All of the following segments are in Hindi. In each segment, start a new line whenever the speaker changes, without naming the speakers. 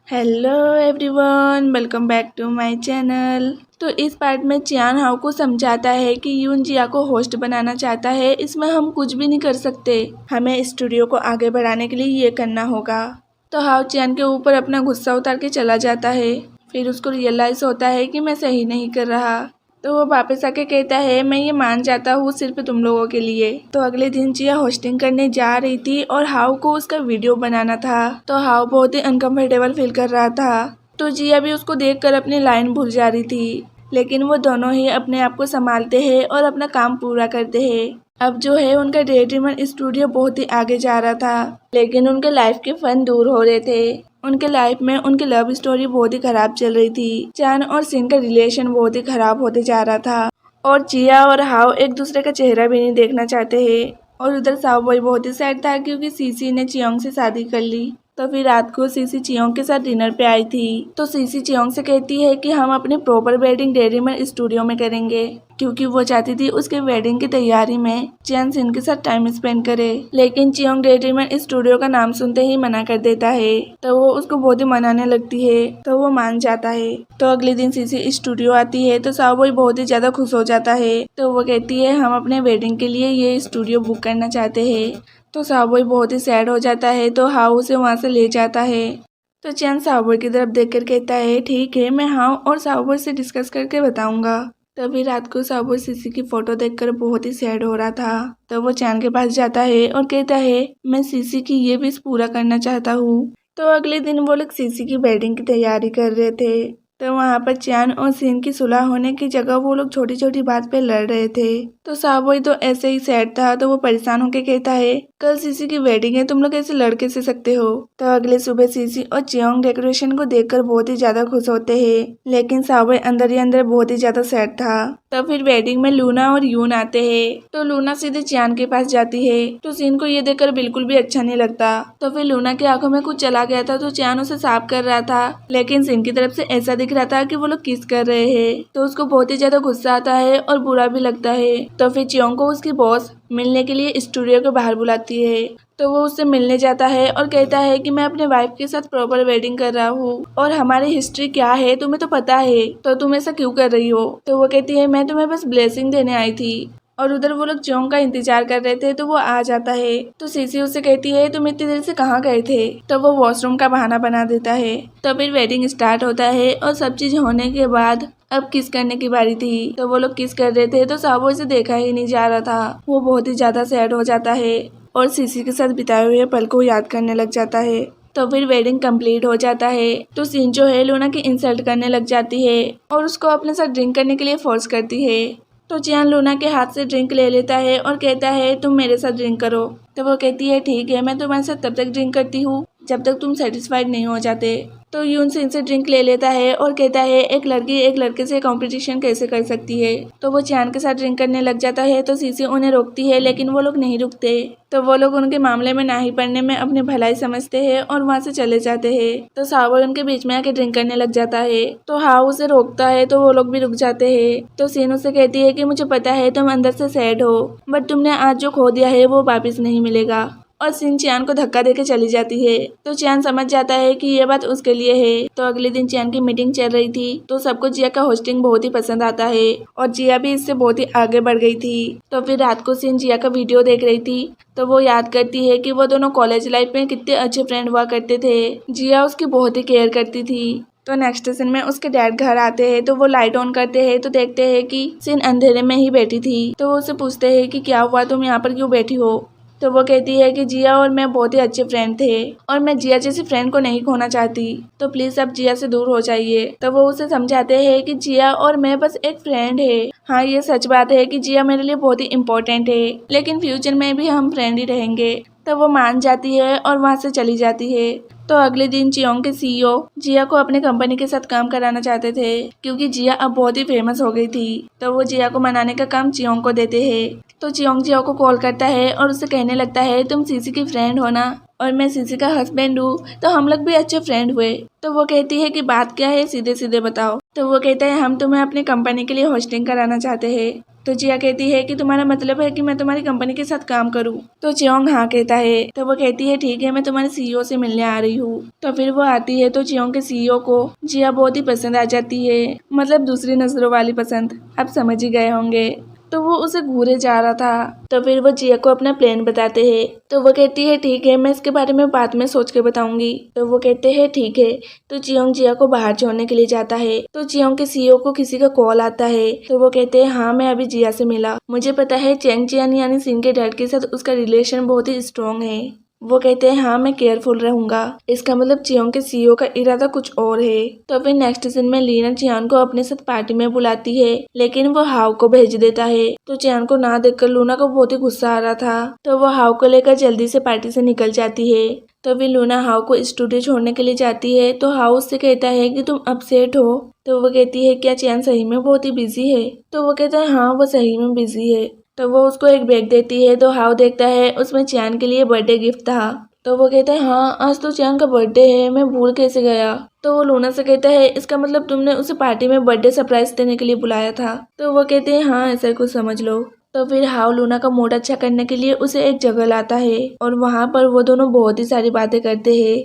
Hello everyone, welcome back to my channel. तो इस पार्ट में चियान हाउ को समझाता है कि यून जिया को होस्ट बनाना चाहता है। इसमें हम कुछ भी नहीं कर सकते, हमें स्टूडियो को आगे बढ़ाने के लिए ये करना होगा। तो हाउ चियान के ऊपर अपना गुस्सा उतार के चला जाता है। फिर उसको रियलाइज होता है कि मैं सही नहीं कर रहा। तो वो वापस आके कहता है मैं ये मान जाता हूँ सिर्फ तुम लोगों के लिए। तो अगले दिन जिया होस्टिंग करने जा रही थी और हाउ को उसका वीडियो बनाना था। तो हाउ बहुत ही अनकंफर्टेबल फील कर रहा था। तो जिया भी उसको देखकर अपनी लाइन भूल जा रही थी, लेकिन वो दोनों ही अपने आप को संभालते हैं और अपना काम पूरा करते हैं। अब जो है उनका डे ड्रीमर स्टूडियो बहुत ही आगे जा रहा था, लेकिन उनके लाइफ के फन दूर हो रहे थे। उनके लाइफ में उनकी लव स्टोरी बहुत ही खराब चल रही थी। चान और सिन का रिलेशन बहुत ही खराब होते जा रहा था और जिया और हाव एक दूसरे का चेहरा भी नहीं देखना चाहते हैं। और उधर साव बॉय बहुत ही सैड था क्योंकि सीसी ने चियोंग से शादी कर ली। तो फिर रात को सीसी चियोंग के साथ डिनर पे आई थी। तो सीसी चियोंग से कहती है कि हम अपनी proper wedding day dreamer studio में करेंगे, क्योंकि वो चाहती थी उसके वेडिंग की तैयारी में चियान सिन के साथ टाइम स्पेंड करे। लेकिन चियोंग डे ड्रीमर स्टूडियो का नाम सुनते ही मना कर देता है। तो वो उसको बहुत ही मनाने लगती है, तो वो मान जाता है। तो अगले दिन सीसी स्टूडियो आती है तो सावबॉय बहुत ही ज्यादा खुश हो जाता है। तो वो कहती है हम अपने वेडिंग के लिए ये स्टूडियो बुक करना चाहते हैं। तो सावबॉय बहुत ही सैड हो जाता है। तो हाउ उसे वहाँ से ले जाता है। तो चियान सावबॉय की तरफ देखकर कहता है ठीक है, मैं हाउ और सावबॉय से डिस्कस करके बताऊंगा। तभी रात को सावबॉय सीसी की फोटो देखकर बहुत ही सैड हो रहा था। तो वो चियान के पास जाता है और कहता है मैं सीसी की ये विश पूरा करना चाहता हूँ। तो अगले दिन वो लोग सीसी की वेडिंग की तैयारी कर रहे थे। तो वहाँ पर चियान और सिन की सुलह होने की जगह वो लोग छोटी छोटी बात पे लड़ रहे थे। तो सावबॉय तो ऐसे ही सैड था। तो वो परेशान होकर कहता है कल सीसी की वेडिंग है, तुम लोग ऐसे लड़ कैसे सकते हो। तो अगले सुबह सीसी और चियोंग डेकोरेशन को देखकर बहुत ही ज्यादा खुश होते हैं, लेकिन सावबॉय अंदर ही अंदर बहुत ही ज्यादा सैड था। तो फिर वेडिंग में लूना और यून आते हैं। तो लूना सीधे चियान के पास जाती है। तो सिन को ये देखकर बिल्कुल भी अच्छा नहीं लगता। तो फिर लूना की आंखों में कुछ चला गया था। तो चियान उसे साफ कर रहा था, लेकिन सिन की तरफ से ऐसा दिख रहा था कि वो लोग किस कर रहे हैं। तो उसको बहुत ही ज्यादा गुस्सा आता है और बुरा भी लगता है। तो फिर चियोंग को उसकी बॉस मिलने के लिए स्टूडियो के बाहर बुलाती है। तो वो उससे मिलने जाता है और कहता है कि मैं अपने वाइफ के साथ प्रॉपर वेडिंग कर रहा हूँ और हमारी हिस्ट्री क्या है तुम्हें तो पता है, तो तुम ऐसा क्यों कर रही हो। तो वो कहती है मैं तुम्हें बस ब्लेसिंग देने आई थी। और उधर वो लोग चियोंग का इंतजार कर रहे थे। तो वो आ जाता है। तो सीसी उससे कहती है तुम इतनी देर से कहाँ गए थे। तो वो वॉशरूम का बहाना बना देता है। तो फिर वेडिंग स्टार्ट होता है और सब चीज होने के बाद अब किस करने की बारी थी। तो वो लोग किस कर रहे थे। तो सावबॉय से देखा ही नहीं जा रहा था। वो बहुत ही ज्यादा सैड हो जाता है और सीसी के साथ बिताए हुए पल को याद करने लग जाता है। तो फिर वेडिंग कंप्लीट हो जाता है। तो सिन जो है लूना की इंसल्ट करने लग जाती है और उसको अपने साथ ड्रिंक करने के लिए फोर्स करती है। तो चियान लूना के हाथ से ड्रिंक ले लेता है और कहता है तुम मेरे साथ ड्रिंक करो। तो वो कहती है ठीक है, मैं तुम्हारे साथ तब तक ड्रिंक करती हूँ जब तक तुम सेटिस्फाइड नहीं हो जाते। तो यून सिन से ड्रिंक ले लेता है और कहता है एक लड़की एक लड़के से कंपटीशन कैसे कर सकती है। तो वो चियान के साथ ड्रिंक करने लग जाता है। तो सीसी उन्हें रोकती है, लेकिन वो लोग नहीं रुकते। तो वो लोग उनके मामले में ना ही पड़ने में अपनी भलाई समझते हैं और वहाँ से चले जाते हैं। तो सावबॉय उनके बीच में आके ड्रिंक करने लग जाता है। तो हाउ उसे रोकता है तो वो लोग भी रुक जाते हैं। तो सिन उसे कहती है कि मुझे पता है तुम अंदर से सैड हो, बट तुमने आज जो खो दिया है वो वापिस नहीं मिलेगा। और सिन चियान को धक्का देके चली जाती है। तो चियान समझ जाता है कि ये बात उसके लिए है। तो अगले दिन चियान की मीटिंग चल रही थी। तो सबको जिया का होस्टिंग बहुत ही पसंद आता है और जिया भी इससे बहुत ही आगे बढ़ गई थी। तो फिर रात को सिन जिया का वीडियो देख रही थी। तो वो याद करती है कि वो दोनों कॉलेज लाइफ में कितने अच्छे फ्रेंड हुआ करते थे। जिया उसकी बहुत ही केयर करती थी। तो नेक्स्ट सीन में उसके डैड घर आते हैं। तो वो लाइट ऑन करते हैं तो देखते हैं कि सिन अंधेरे में ही बैठी थी। तो वो उससे पूछते हैं कि क्या हुआ, तुम यहाँ पर क्यों बैठी हो। तो वो कहती है कि जिया और मैं बहुत ही अच्छे फ्रेंड थे और मैं जिया जैसी फ्रेंड को नहीं खोना चाहती, तो प्लीज अब जिया से दूर हो जाइए। तो वो उसे समझाते हैं कि जिया और मैं बस एक फ्रेंड है। हाँ, ये सच बात है कि जिया मेरे लिए बहुत ही इम्पोर्टेंट है, लेकिन फ्यूचर में भी हम फ्रेंड ही रहेंगे। तो वो मान जाती है और वहाँ से चली जाती है। तो अगले दिन चियोंग के सीईओ जिया को अपने कंपनी के साथ काम कराना चाहते थे, क्योंकि जिया अब बहुत ही फेमस हो गई थी। तो वो जिया को मनाने का काम चियोंग को देते हैं। तो चियोंग जिया को कॉल करता है और उससे कहने लगता है तुम सीसी की फ्रेंड हो ना, और मैं सीसी का हस्बैंड हूँ, तो हम लोग भी अच्छे फ्रेंड हुए। तो वो कहती है कि बात क्या है, सीधे सीधे बताओ। तो वो कहता है हम तुम्हें अपनी कंपनी के लिए होस्टिंग कराना चाहते हैं। तो जिया कहती है कि तुम्हारा मतलब है कि मैं तुम्हारी कंपनी के साथ काम करूँ। तो चियोंग हाँ कहता है। तो वो कहती है ठीक है, मैं तुम्हारे सीईओ से मिलने आ रही हूँ। तो फिर वो आती है तो चियोंग के सीईओ को जिया बहुत ही पसंद आ जाती है, मतलब दूसरी नजरों वाली पसंद, आप समझ ही गए होंगे। तो वो उसे घूरे जा रहा था। तो फिर वो जिया को अपना प्लान बताते हैं। तो वो कहती है ठीक है, मैं इसके बारे में बाद में सोच के बताऊंगी। तो वो कहते हैं ठीक है। तो चियोंग जिया को बाहर छोड़ने के लिए जाता है। तो चियोंग के सीईओ को किसी का कॉल आता है। तो वो कहते हैं हाँ, मैं अभी जिया से मिला, मुझे पता है चैंग चियान यानी सिन के डैड के साथ उसका रिलेशन बहुत ही स्ट्रॉन्ग है। वो कहते हैं हाँ, मैं केयरफुल रहूंगा। इसका मतलब चियोंग के सीईओ का इरादा कुछ और है। तो फिर नेक्स्ट सीन में लीना चियान को अपने साथ पार्टी में बुलाती है, लेकिन वो हाव को भेज देता है। तो चियान को ना देखकर लूना को बहुत ही गुस्सा आ रहा था। तो वो हाव को लेकर जल्दी से पार्टी से निकल जाती है। तो फिर लूना हाव को स्टूडियो छोड़ने के लिए जाती है। तो हाव उससे कहता है कि तुम अपसेट हो। तो वो कहती है क्या चियान सही में बहुत ही बिजी है। तो वो कहता है हाँ, वो सही में बिजी है। तो वो उसको एक बैग देती है। तो हाव देखता है उसमें चियान के लिए बर्थडे गिफ्ट था। तो वो कहता है हाँ, आज तो चियान का बर्थडे है, मैं भूल कैसे गया। तो वो लूना से कहता है इसका मतलब तुमने उसे पार्टी में बर्थडे सरप्राइज देने के लिए बुलाया था। तो वो कहते हैं हाँ, ऐसा कुछ समझ लो। तो फिर हाव लूना का मूड अच्छा करने के लिए उसे एक जगह लाता है और वहाँ पर वो दोनों बहुत ही सारी बातें करते हैं।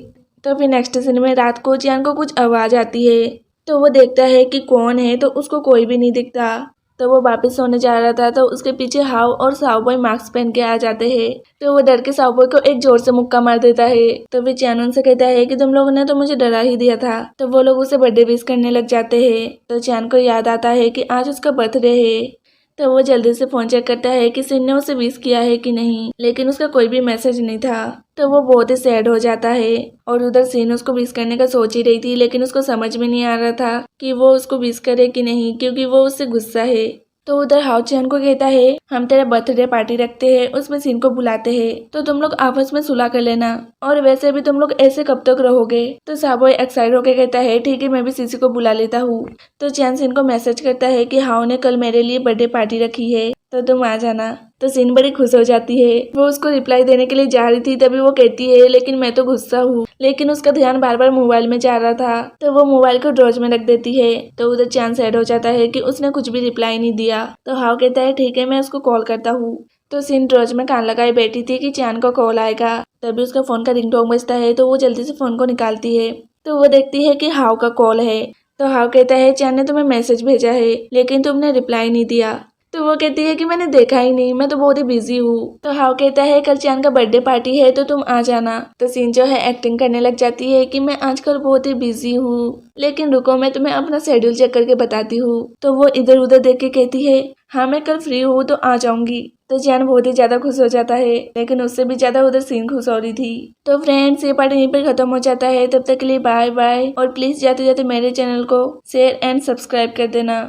तो फिर नेक्स्ट सीन में रात को चियान को कुछ आवाज आती है। तो वो देखता है कि कौन है, तो उसको कोई भी नहीं दिखता। तो वो वापस सोने जा रहा था। तो उसके पीछे हाव और साउबॉय मास्क पहन के आ जाते हैं। तो वो डर के साउबॉय को एक जोर से मुक्का मार देता है। तो फिर चियान उनसे कहता है कि तुम लोगों ने तो मुझे डरा ही दिया था। तो वो लोग उसे बर्थडे विश करने लग जाते हैं। तो चियान को याद आता है कि आज उसका बर्थडे है। तो वो जल्दी से फोन चेक करता है कि सिन ने उसे विश किया है कि नहीं, लेकिन उसका कोई भी मैसेज नहीं था। तो वो बहुत ही सैड हो जाता है। और उधर सिन उसको विश करने का सोच ही रही थी, लेकिन उसको समझ में नहीं आ रहा था कि वो उसको विश करे कि नहीं, क्योंकि वो उससे गुस्सा है। तो उधर हाउ चियान को कहता है हम तेरा बर्थडे पार्टी रखते हैं, उसमें सिन को बुलाते हैं, तो तुम लोग आपस में सुलह कर लेना, और वैसे भी तुम लोग ऐसे कब तक रहोगे। तो साबोय एक्साइट होकर कहता है ठीक है, मैं भी सीसी को बुला लेता हूँ। तो चियान सिन को मैसेज करता है कि हाउ ने कल मेरे लिए बर्थडे पार्टी रखी है, तो तुम आ जाना। तो सिन बड़ी खुश हो जाती है। वो उसको रिप्लाई देने के लिए जा रही थी, तभी वो कहती है लेकिन मैं तो गुस्सा हूँ। लेकिन उसका ध्यान बार बार मोबाइल में जा रहा था। तो वो मोबाइल को ड्रॉज में रख देती है। तो उधर चियान सैड हो जाता है कि उसने कुछ भी रिप्लाई नहीं दिया। तो हाव कहता है ठीक है, मैं उसको कॉल करता हूँ। तो सिन ड्रॉज में कान लगाए बैठी थी कि चियान का कॉल आएगा। तभी उसका फोन का रिंगटोन बजता है। तो वो जल्दी से फोन को निकालती है। तो वो देखती है कि हाव का कॉल है। तो हाव कहता है चियान ने तुम्हें मैसेज भेजा है, लेकिन तुमने रिप्लाई नहीं दिया। तो वो कहती है कि मैंने देखा ही नहीं, मैं तो बहुत ही बिजी हूँ। तो हाव कहता है कल चियान का बर्थडे पार्टी है, तो तुम आ जाना। तो सिन जो है एक्टिंग करने लग जाती है कि मैं आजकल बहुत ही बिजी हूँ, लेकिन रुको मैं तुम्हें अपना शेड्यूल चेक करके बताती हूँ। तो वो इधर उधर देख के कहती है हाँ, मैं कल फ्री हूँ तो आ जाऊंगी। तो चियान बहुत ही ज्यादा खुश हो जाता है, लेकिन उससे भी ज्यादा उधर सीन खुश हो रही थी। तो फ्रेंड्स, ये पार्ट यहीं पर खत्म हो जाता है। तब तक के लिए बाय बाय, और प्लीज जाते जाते मेरे चैनल को शेयर एंड सब्सक्राइब कर देना।